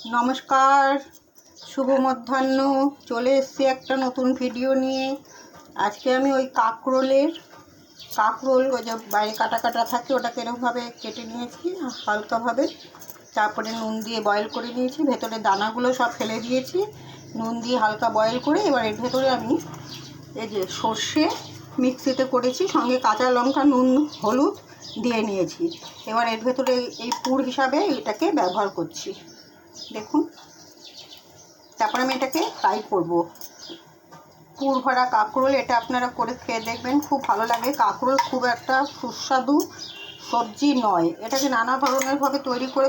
নমস্কার, শুভ মধ্যাহ্ন। চলে এসেছি একটা নতুন ভিডিও নিয়ে। আজকে আমি ওই কাঁকরোল ওই যে বাইরে কাটা কাটা থাকে ওটাকে এরকমভাবে কেটে নিয়েছি হালকাভাবে, তারপরে নুন দিয়ে বয়েল করে নিয়েছি। ভেতরে দানাগুলো সব ফেলে দিয়েছি, নুন দিয়ে হালকা বয়েল করে। এবার এর ভেতরে আমি এই যে সর্ষে মিক্সিতে করেছি, সঙ্গে কাঁচা লঙ্কা, নুন, হলুদ দিয়ে নিয়েছি। এবার এর ভেতরে এই পুর হিসাবে এটাকে ব্যবহার করছি, দেখুন। তারপর আমি এটাকে ফ্রাই করব। পুর ভরা কাঁকরোল, এটা আপনারা করে খেয়ে দেখবেন, খুব ভালো লাগে। কাঁকরোল খুব একটা সুস্বাদু সবজি নয়, এটাকে নানা ধরনেরভাবে তৈরি করে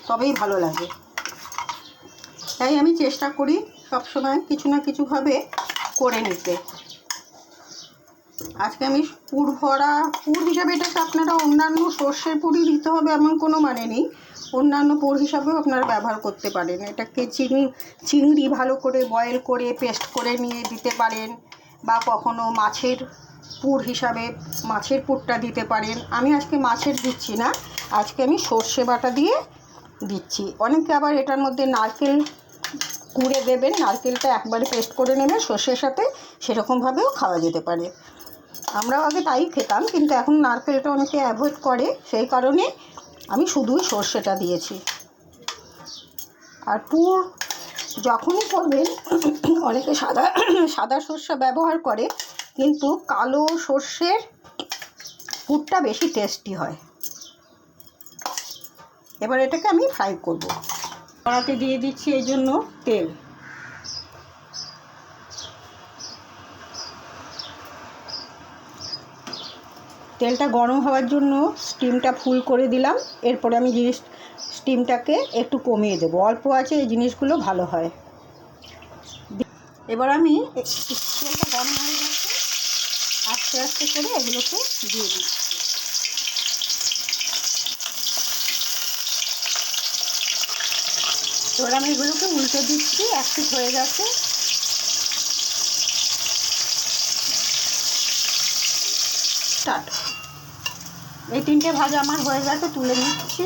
তবেই ভালো লাগে। তাই আমি চেষ্টা করি সবসময় কিছু না কিছুভাবে করে নিতে। আজকে আমি পুর হিসাবে এটাকে আপনারা অন্যান্য সর্ষের পুরই দিতে হবে এমন কোনো মানে নেই, অন্যান্য পুর হিসাবেও আপনারা ব্যবহার করতে পারেন। এটাকে চিংড়ি ভালো করে বয়েল করে পেস্ট করে নিয়ে দিতে পারেন, বা কখনো মাছের পুর হিসাবে মাছের পুরটা দিতে পারেন। আমি আজকে মাছের দিচ্ছি না, আজকে আমি সর্ষে বাটা দিয়ে দিচ্ছি। অনেকে আবার এটার মধ্যে নারকেল কুড়ে দেবেন, নারকেলটা একবারে পেস্ট করে নেবেন সর্ষের সাথে, সেরকমভাবেও খাওয়া যেতে পারে। আমরাও আগে তাই খেতাম, কিন্তু এখন নারকেলটা অনেকে অ্যাভয়েড করে, সেই কারণে আমি শুধুই সর্ষেটা দিয়েছি। আর পুর যখনই করবেন অনেকে সাদা সর্ষে ব্যবহার করে, কিন্তু কালো সর্ষের পুরটা বেশি টেস্টি হয়। এবার এটাকে আমি ফ্রাই করব। কড়াতে দিয়ে দিচ্ছি এই জন্য তেল। তেলটা গরম হওয়ার জন্য স্টিমটা ফুল করে দিলাম। এরপরে আমি স্টিমটাকে একটু কমিয়ে দেবো, অল্প আছে এই জিনিসগুলো ভালো হয়। এবার আমি তেলটা গরম হয়ে গেছে, আস্তে আস্তে করে এগুলোকে দিয়ে দিচ্ছি। এবার আমি এগুলোকে উল্টে দিচ্ছি, এক পিঠ হয়ে গেছে। স্টার্ট। এই তিনটে ভাজা আমার হয়ে গেছে, তুলে নিচ্ছি।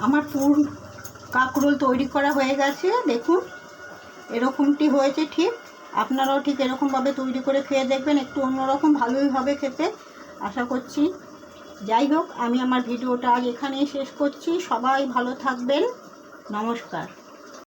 আমার পুর কাঁকরোল তৈরি করা হয়ে গেছে, দেখুন এরকমটি হয়েছে। ঠিক আপনারাও ঠিক এরকমভাবে তৈরি করে খেয়ে দেখবেন, একটু অন্যরকম ভালোই হবে খেতে আশা করছি। যাই হোক, আমি আমার ভিডিওটা আজ এখানেই শেষ করছি। সবাই ভালো থাকবেন, নমস্কার।